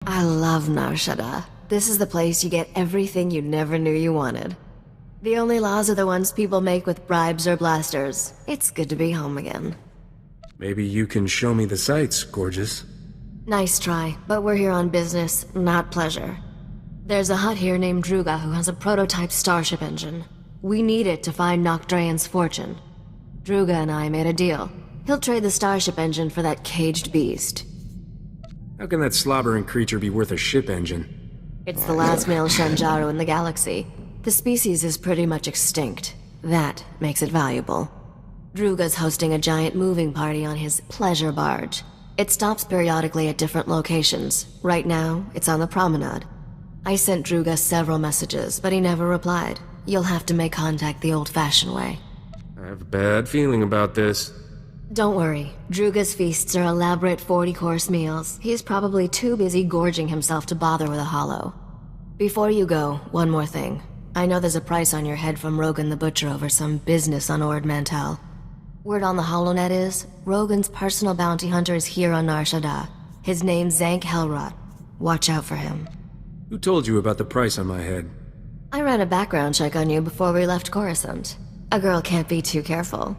I love Nar Shaddaa. This is the place you get everything you never knew you wanted. The only laws are the ones people make with bribes or blasters. It's good to be home again. Maybe you can show me the sights, gorgeous. Nice try, but we're here on business, not pleasure. There's a Hutt here named Drooga who has a prototype starship engine. We need it to find Nocdrayan's fortune. Drooga and I made a deal. He'll trade the starship engine for that caged beast. How can that slobbering creature be worth a ship engine? It's the last male Shanjaru in the galaxy. The species is pretty much extinct. That makes it valuable. Drooga's hosting a giant moving party on his pleasure barge. It stops periodically at different locations. Right now, it's on the promenade. I sent Drooga several messages, but he never replied. You'll have to make contact the old-fashioned way. I have a bad feeling about this. Don't worry. Drooga's feasts are elaborate 40-course meals. He's probably too busy gorging himself to bother with a hollow. Before you go, one more thing. I know there's a price on your head from Rogan the Butcher over some business on Ord Mantell. Word on the HoloNet is, Rogan's personal bounty hunter is here on Nar Shaddaa. His name's Zank Helrot. Watch out for him. Who told you about the price on my head? I ran a background check on you before we left Coruscant. A girl can't be too careful.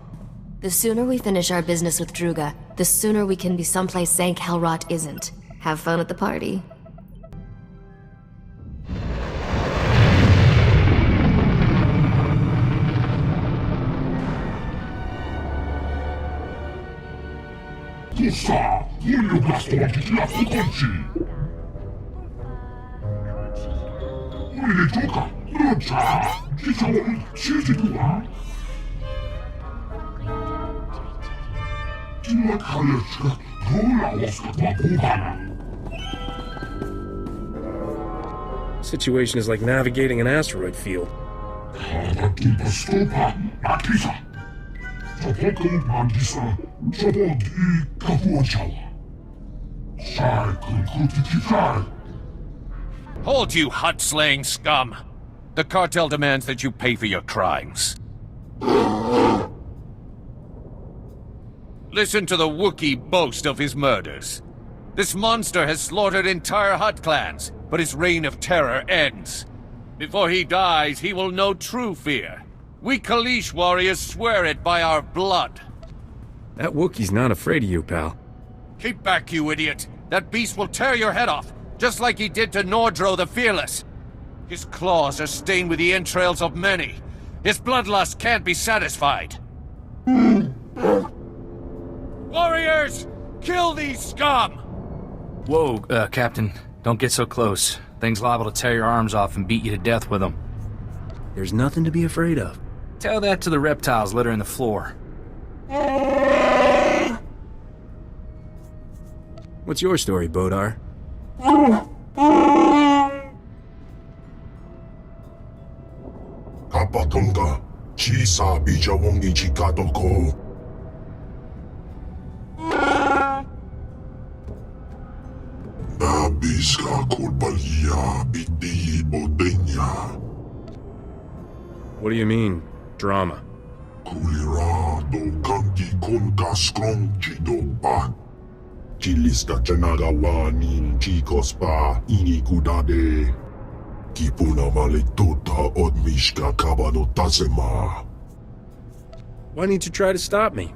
The sooner we finish our business with Drooga, the sooner we can be someplace Zank Helrot isn't. Have fun at the party. Tussa, muljukastoonkin ja fukonsi. Uille joka, Roja, sisä on siltikua. Sillä kaljaska, rolla oskatva puhana. Situation is like navigating an asteroid field. Kaavakinpa stopa, nakisa. Sopokon pankissa, sopot I kavuotsalla. Saikun kutiki sai. Hold, you Hutt-slaying scum! The cartel demands that you pay for your crimes. Listen to the Wookiee boast of his murders. This monster has slaughtered entire Hutt clans, but his reign of terror ends. Before he dies, he will know true fear. We Kaleesh warriors swear it by our blood. That Wookiee's not afraid of you, pal. Keep back, you idiot! That beast will tear your head off, just like he did to Nordro the Fearless. His claws are stained with the entrails of many. His bloodlust can't be satisfied. Warriors! Kill these scum! Whoa, Captain. Don't get so close. Thing's liable to tear your arms off and beat you to death with them. There's nothing to be afraid of. Tell that to the reptiles littering the floor. What's your story, Bowdaar? Kapatonga, chisa bijawongi chikatoko. Nabiska kurbalia biti bodenya. What do you mean, drama? Kulirado kanki konka skron chidopa. Chiliska chanagawanin chikos pa inikudade. Kipuna maletota odmishka kabano tasema. Why didn't you try to stop me?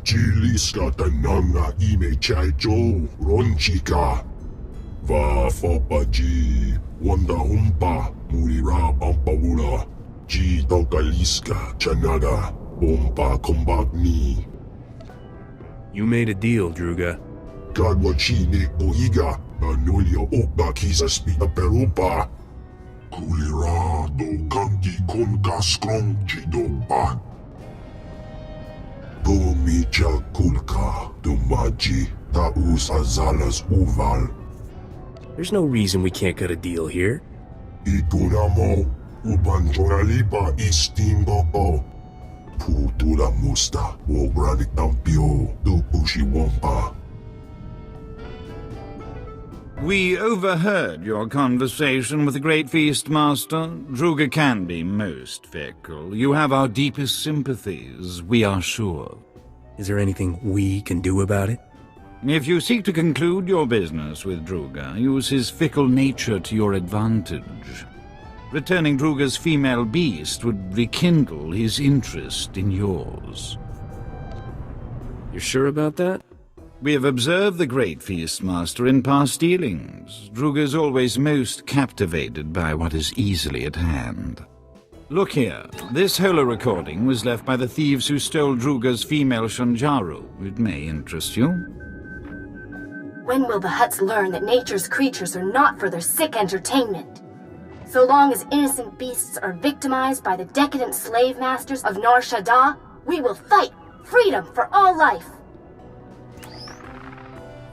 Chiliska tananga ime chaicho ronchika. Va fopaji wanda humpa murira pampawula. Ji tokaliska chanada bompa kombagni. You made a deal, Drooga. Gadwachine oiga anulio opa kisa spita perupa. Kulirado kanki konka skron chidopa. Domicha kulka dumaji taus azalas uval. There's no reason we can't cut a deal here. Itunamo ubanjoralipa istimbo. Putula musta wogranik tampio dupushi wampa. We overheard your conversation with the Great Feast Master. Drooga can be most fickle. You have our deepest sympathies, we are sure. Is there anything we can do about it? If you seek to conclude your business with Drooga, use his fickle nature to your advantage. Returning Drooga's female beast would rekindle his interest in yours. You sure about that? We have observed the Great Feastmaster in past dealings. Drooga is always most captivated by what is easily at hand. Look here. This holo recording was left by the thieves who stole Drooga's female Shanjaru. It may interest you. When will the Hutts learn that nature's creatures are not for their sick entertainment? So long as innocent beasts are victimized by the decadent slave masters of Nar Shaddaa, we will fight freedom for all life.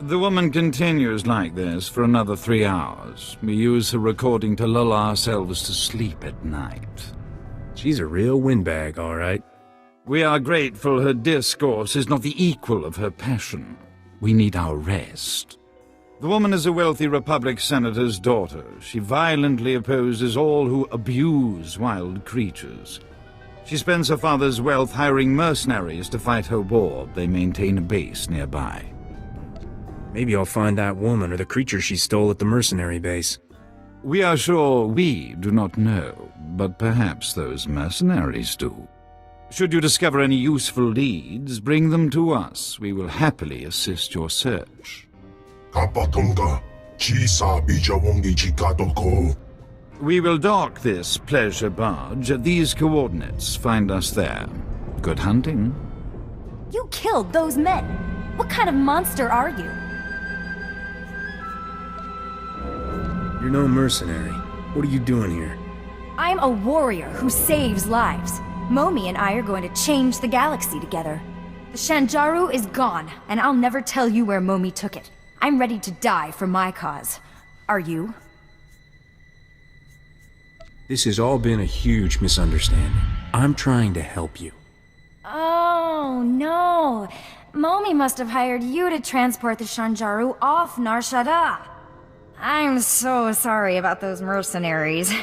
The woman continues like this for another 3 hours. We use her recording to lull ourselves to sleep at night. She's a real windbag, all right. We are grateful her discourse is not the equal of her passion. We need our rest. The woman is a wealthy Republic senator's daughter. She violently opposes all who abuse wild creatures. She spends her father's wealth hiring mercenaries to fight her war. They maintain a base nearby. Maybe I'll find that woman or the creature she stole at the mercenary base. We are sure we do not know, but perhaps those mercenaries do. Should you discover any useful leads, bring them to us. We will happily assist your search. We will dock this pleasure barge at these coordinates. Find us there. Good hunting. You killed those men. What kind of monster are you? You're no mercenary. What are you doing here? I'm a warrior who saves lives. Momi and I are going to change the galaxy together. The Shanjaru is gone, and I'll never tell you where Momi took it. I'm ready to die for my cause. Are you? This has all been a huge misunderstanding. I'm trying to help you. Oh, no. Momi must have hired you to transport the Shanjaru off Nar Shaddaa. I'm so sorry about those mercenaries.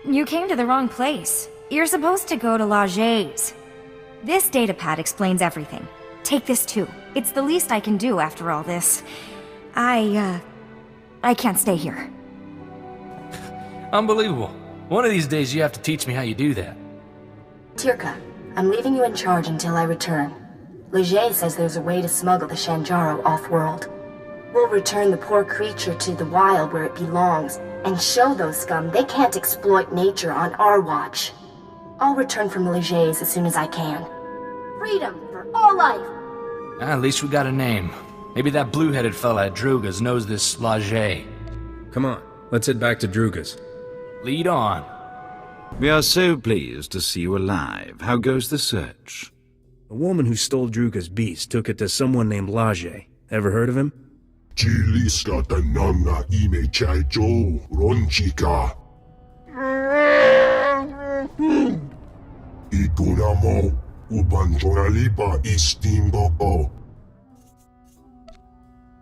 You came to the wrong place. You're supposed to go to Laje's. This datapad explains everything. Take this too. It's the least I can do after all this. I can't stay here. Unbelievable. One of these days you have to teach me how you do that. Tirka, I'm leaving you in charge until I return. Leger says there's a way to smuggle the Shanjaru off-world. We'll return the poor creature to the wild where it belongs, and show those scum they can't exploit nature on our watch. I'll return from Leger's as soon as I can. Freedom for all life! At least we got a name. Maybe that blue-headed fella at Drooga's knows this Laje. Come on, let's head back to Drooga's. Lead on. We are so pleased to see you alive. How goes the search? A woman who stole Drooga's beast took it to someone named Laje. Ever heard of him?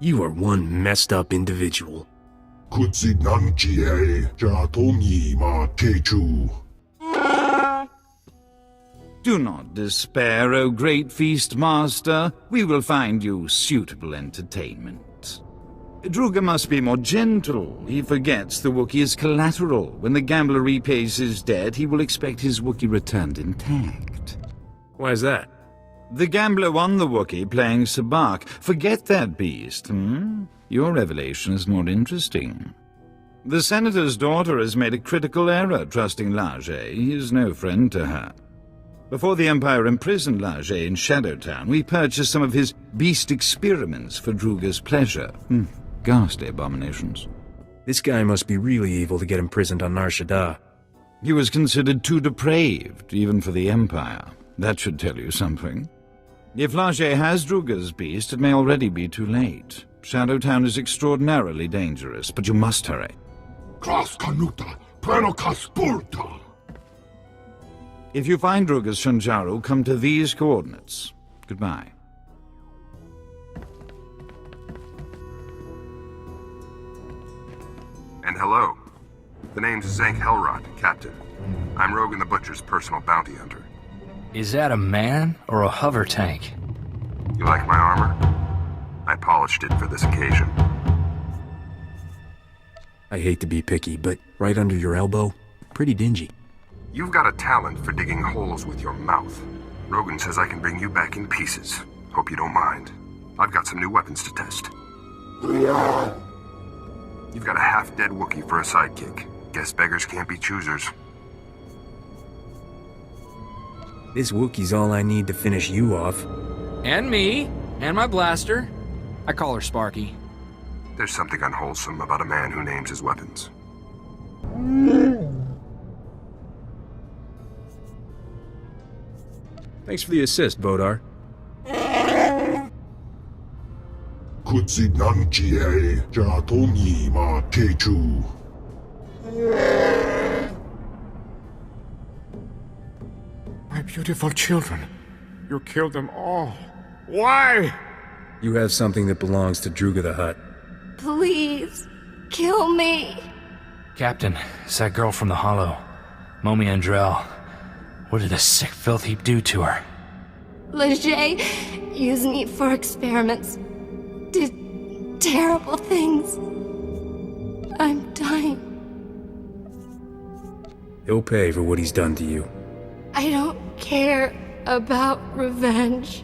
You are one messed up individual. Do not despair, O great feast master. We will find you suitable entertainment. Drooga must be more gentle. He forgets the Wookiee is collateral. When the gambler repays his debt, he will expect his Wookiee returned intact. Why is that? The gambler won the Wookiee playing Skavak. Forget that beast, Your revelation is more interesting. The senator's daughter has made a critical error trusting Laje. He is no friend to her. Before the Empire imprisoned Laje in Shadowtown, we purchased some of his beast experiments for Drooga's pleasure. Ghastly abominations. This guy must be really evil to get imprisoned on Nar Shaddaa. He was considered too depraved, even for the Empire. That should tell you something. If Laje has Drooga's beast, it may already be too late. Shadowtown is extraordinarily dangerous, but you must hurry. If you find Drooga's Shanjaru, come to these coordinates. Goodbye. And hello. The name's Zank Helrod, Captain. I'm Rogan the Butcher's personal bounty hunter. Is that a man or a hover tank? You like my armor? I polished it for this occasion. I hate to be picky, but right under your elbow, pretty dingy. You've got a talent for digging holes with your mouth. Rogan says I can bring you back in pieces. Hope you don't mind. I've got some new weapons to test. You've got a half-dead Wookiee for a sidekick. Guess beggars can't be choosers. This Wookiee's all I need to finish you off. And me. And my blaster. I call her Sparky. There's something unwholesome about a man who names his weapons. Thanks for the assist, Bowdaar. Kutsinanchie Jatomi ma Techu. My beautiful children. You killed them all. Why? You have something that belongs to Drooga the Hutt. Please, kill me. Captain, it's that girl from the Hollow. Momi Andrell. What did the sick filth heap do to her? Leger used me for experiments. Did terrible things. I'm dying. He'll pay for what he's done to you. I don't care about revenge.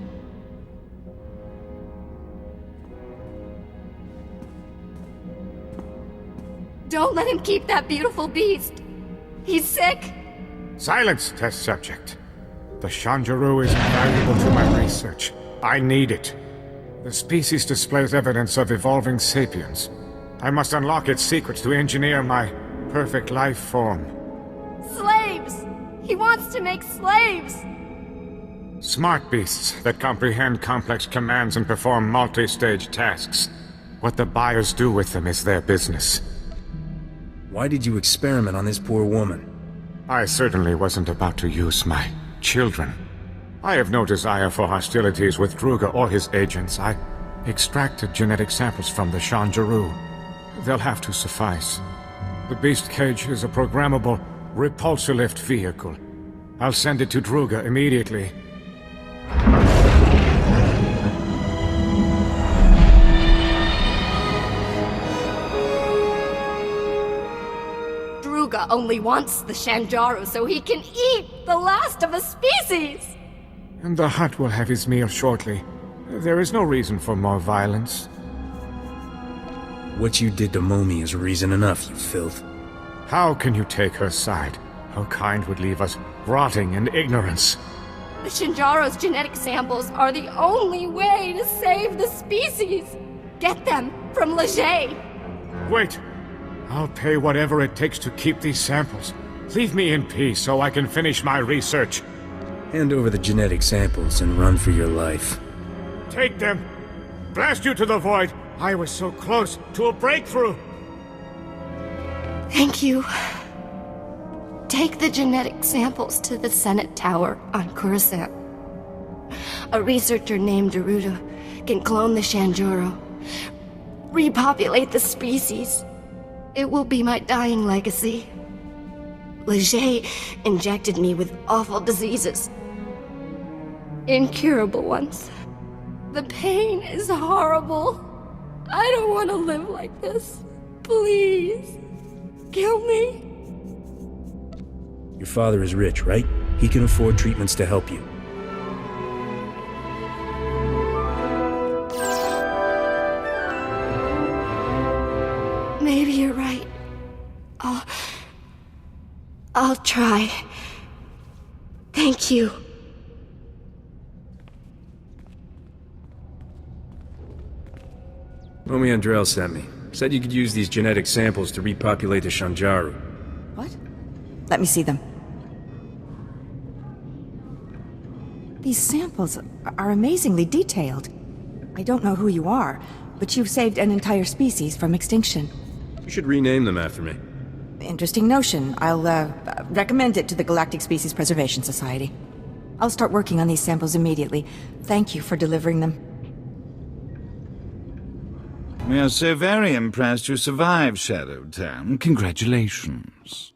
Don't let him keep that beautiful beast. He's sick. Silence, test subject. The Shanjaru is invaluable to my research. I need it. The species displays evidence of evolving sapiens. I must unlock its secrets to engineer my perfect life form. Slaves! He wants to make slaves! Smart beasts that comprehend complex commands and perform multi-stage tasks. What the buyers do with them is their business. Why did you experiment on this poor woman? I certainly wasn't about to use my children. I have no desire for hostilities with Drooga or his agents. I extracted genetic samples from the Shanjaru. They'll have to suffice. The beast cage is a programmable repulsor-lift vehicle. I'll send it to Drooga immediately. Drooga only wants the Shanjaru so he can eat the last of a species! And the Hutt will have his meal shortly. There is no reason for more violence. What you did to Momi is reason enough, you filth. How can you take her side? Her kind would leave us rotting in ignorance. The Shanjaru's genetic samples are the only way to save the species! Get them from Leger! Wait! I'll pay whatever it takes to keep these samples. Leave me in peace so I can finish my research. Hand over the genetic samples and run for your life. Take them! Blast you to the void! I was so close to a breakthrough! Thank you. Take the genetic samples to the Senate Tower on Coruscant. A researcher named Drooga can clone the Shanjaru, repopulate the species. It will be my dying legacy. Leger injected me with awful diseases. Incurable ones. The pain is horrible. I don't want to live like this. Please, kill me. Your father is rich, right? He can afford treatments to help you. Maybe you're right. I'll try. Thank you. Momi Andrell sent me. Said you could use these genetic samples to repopulate the Shanjaru. What? Let me see them. These samples are amazingly detailed. I don't know who you are, but you've saved an entire species from extinction. You should rename them after me. Interesting notion. I'll, recommend it to the Galactic Species Preservation Society. I'll start working on these samples immediately. Thank you for delivering them. We are so very impressed you survived Shadow Town. Congratulations.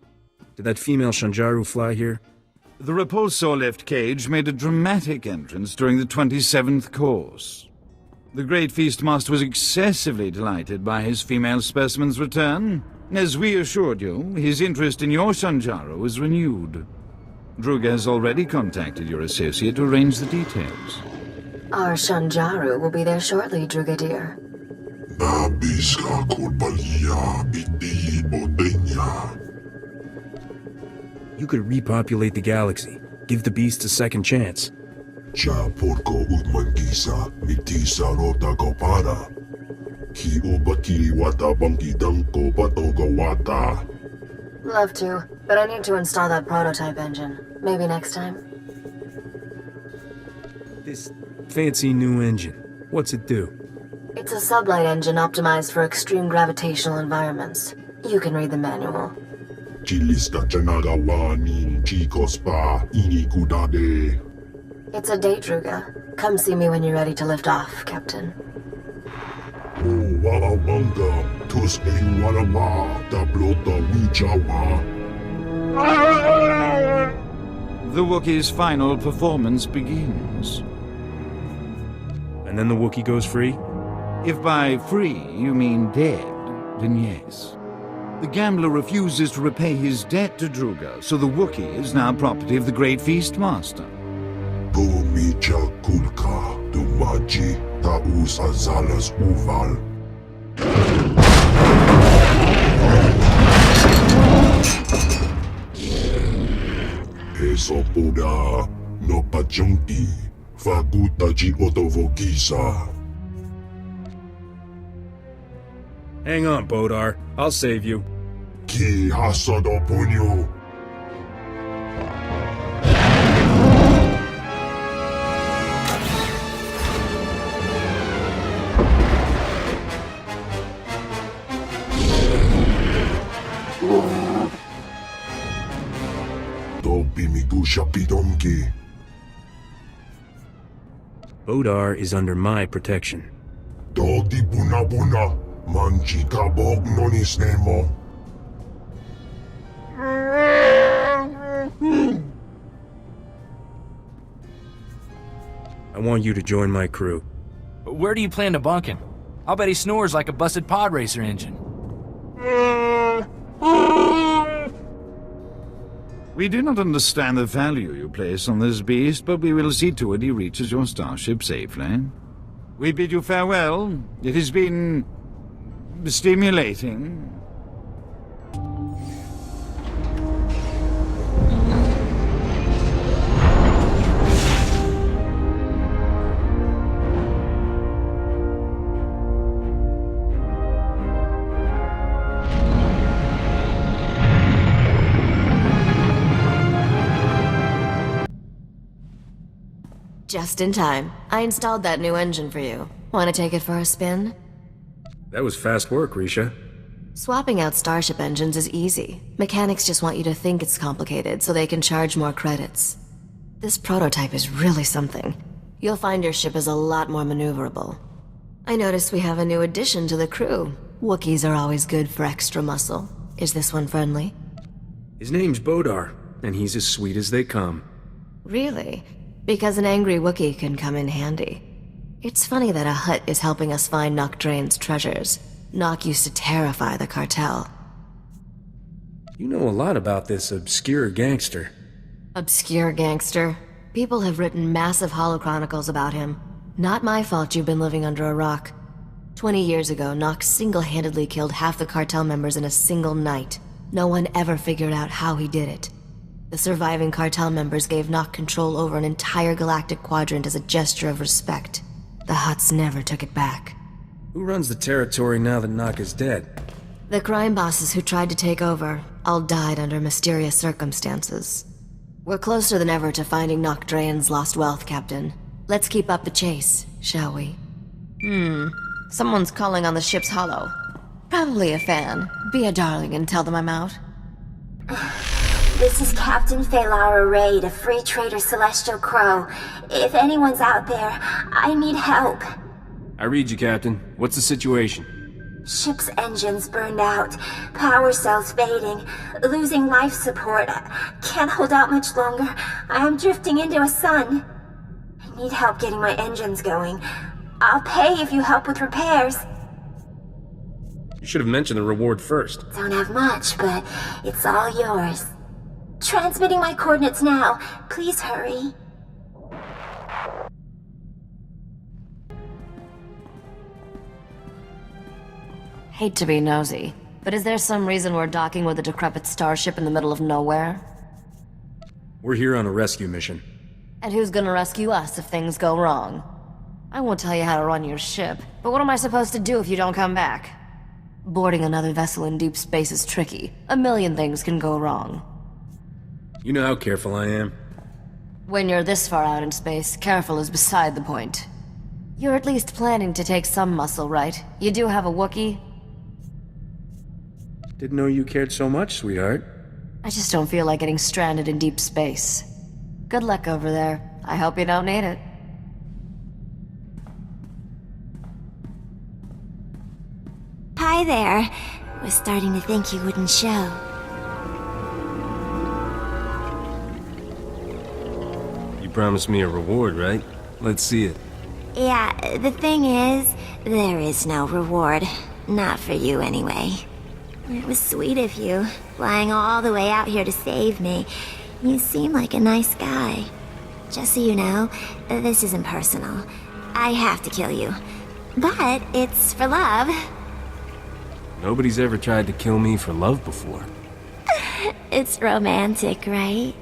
Did that female Shanjaru fly here? The repulsor lift cage made a dramatic entrance during the 27th course. The Great Feastmaster was excessively delighted by his female specimen's return. As we assured you, his interest in your Shanjaro was renewed. Drooga has already contacted your associate to arrange the details. Our Shanjaro will be there shortly, Drooga dear. You could repopulate the galaxy. Give the beast a second chance. Love to, but I need to install that prototype engine. Maybe next time? This fancy new engine, what's it do? It's a sublight engine optimized for extreme gravitational environments. You can read the manual. It's a date, Drooga. Come see me when you're ready to lift off, Captain. The Wookiee's final performance begins. And then the Wookiee goes free? If by free you mean dead, then yes. The gambler refuses to repay his debt to Drooga, so the Wookiee is now property of the Great Feastmaster. Hang on, Bowdaar. I'll save you. Bowdaar is under my protection. I want you to join my crew. Where do you plan to bunk him? I'll bet he snores like a busted pod racer engine. We do not understand the value you place on this beast, but we will see to it he reaches your starship safely. We bid you farewell. It has been stimulating. Just in time. I installed that new engine for you. Want to take it for a spin? That was fast work, Risha. Swapping out starship engines is easy. Mechanics just want you to think it's complicated so they can charge more credits. This prototype is really something. You'll find your ship is a lot more maneuverable. I noticed we have a new addition to the crew. Wookiees are always good for extra muscle. Is this one friendly? His name's Bowdaar, and he's as sweet as they come. Really? Because an angry Wookiee can come in handy. It's funny that a Hutt is helping us find Nock Drain's treasures. Nock used to terrify the cartel. You know a lot about this obscure gangster. Obscure gangster? People have written massive holochronicles about him. Not my fault you've been living under a rock. 20 years ago, Nock single-handedly killed half the cartel members in a single night. No one ever figured out how he did it. The surviving cartel members gave Nock control over an entire galactic quadrant as a gesture of respect. The Hutts never took it back. Who runs the territory now that Nock is dead? The crime bosses who tried to take over all died under mysterious circumstances. We're closer than ever to finding Nock Drain's lost wealth, Captain. Let's keep up the chase, shall we? Someone's calling on the ship's holo. Probably a fan. Be a darling and tell them I'm out. This is Captain Feylara Raed of Free Trader Celestial Crow. If anyone's out there, I need help. I read you, Captain. What's the situation? Ship's engines burned out, power cells fading, losing life support. Can't hold out much longer. I am drifting into a sun. I need help getting my engines going. I'll pay if you help with repairs. You should have mentioned the reward first. Don't have much, but it's all yours. Transmitting my coordinates now. Please hurry. Hate to be nosy, but is there some reason we're docking with a decrepit starship in the middle of nowhere? We're here on a rescue mission. And who's gonna rescue us if things go wrong? I won't tell you how to run your ship, but what am I supposed to do if you don't come back? Boarding another vessel in deep space is tricky. A million things can go wrong. You know how careful I am. When you're this far out in space, careful is beside the point. You're at least planning to take some muscle, right? You do have a Wookiee? Didn't know you cared so much, sweetheart. I just don't feel like getting stranded in deep space. Good luck over there. I hope you don't need it. Hi there. Was starting to think you wouldn't show. You promised me a reward, right? Let's see it. Yeah, the thing is, there is no reward. Not for you, anyway. It was sweet of you, flying all the way out here to save me. You seem like a nice guy. Just so you know, this isn't personal. I have to kill you. But it's for love. Nobody's ever tried to kill me for love before. It's romantic, right?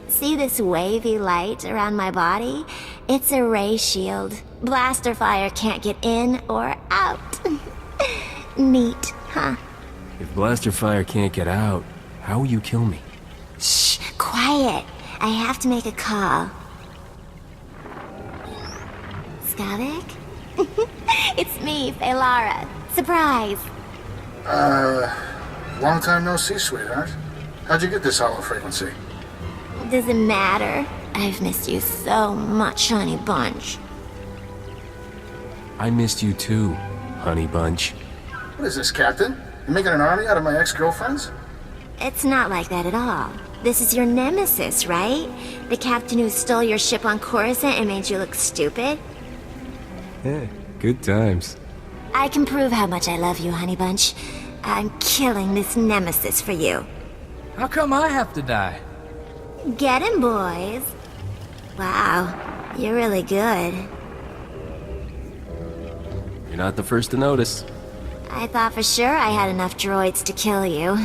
See this wavy light around my body? It's a ray shield. Blaster fire can't get in or out. Neat, huh? If blaster fire can't get out, how will you kill me? Shh, quiet. I have to make a call. Skavak? It's me, Feylara. Surprise. Long time no see, sweetheart. How'd you get this hollow frequency? Doesn't matter. I've missed you so much, honey bunch. I missed you too, honey bunch. What is this, Captain? You making an army out of my ex-girlfriends? It's not like that at all. This is your nemesis, right? The captain who stole your ship on Coruscant and made you look stupid? Yeah, good times. I can prove how much I love you, honey bunch. I'm killing this nemesis for you. How come I have to die? Get him, boys. Wow, you're really good. You're not the first to notice. I thought for sure I had enough droids to kill you.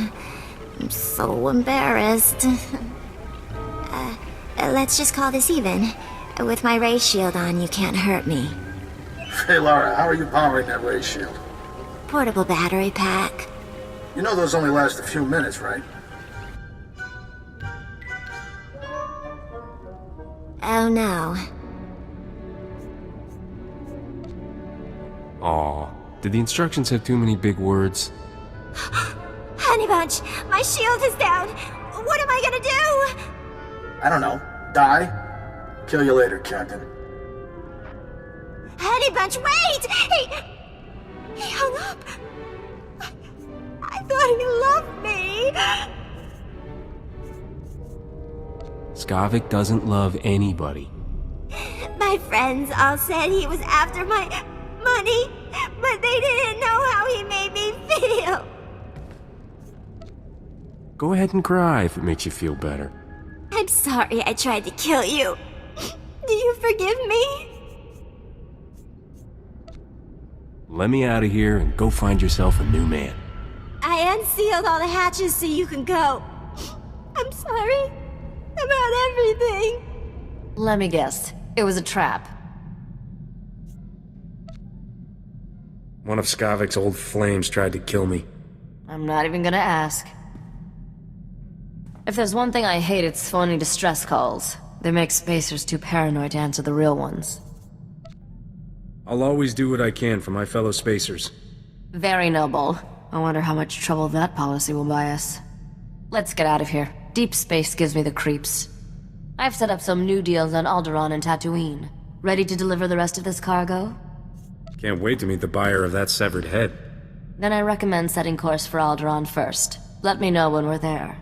I'm so embarrassed. Let's just call this even. With my ray shield on, you can't hurt me. Hey, Lara, how are you powering that ray shield? Portable battery pack. You know those only last a few minutes, right? Oh no. Aw, did the instructions have too many big words? Honey bunch, my shield is down. What am I gonna do? I don't know. Die? Kill you later, Captain. Honey bunch, wait! He hung up. I thought he loved me. Skavak doesn't love anybody. My friends all said he was after my money, but they didn't know how he made me feel. Go ahead and cry if it makes you feel better. I'm sorry I tried to kill you. Do you forgive me? Let me out of here and go find yourself a new man. I unsealed all the hatches so you can go. I'm sorry about everything. Let me guess. It was a trap. One of Skavak's old flames tried to kill me. I'm not even gonna ask. If there's one thing I hate, it's phony distress calls. They make spacers too paranoid to answer the real ones. I'll always do what I can for my fellow spacers. Very noble. I wonder how much trouble that policy will buy us. Let's get out of here. Deep space gives me the creeps. I've set up some new deals on Alderaan and Tatooine. Ready to deliver the rest of this cargo? Can't wait to meet the buyer of that severed head. Then I recommend setting course for Alderaan first. Let me know when we're there.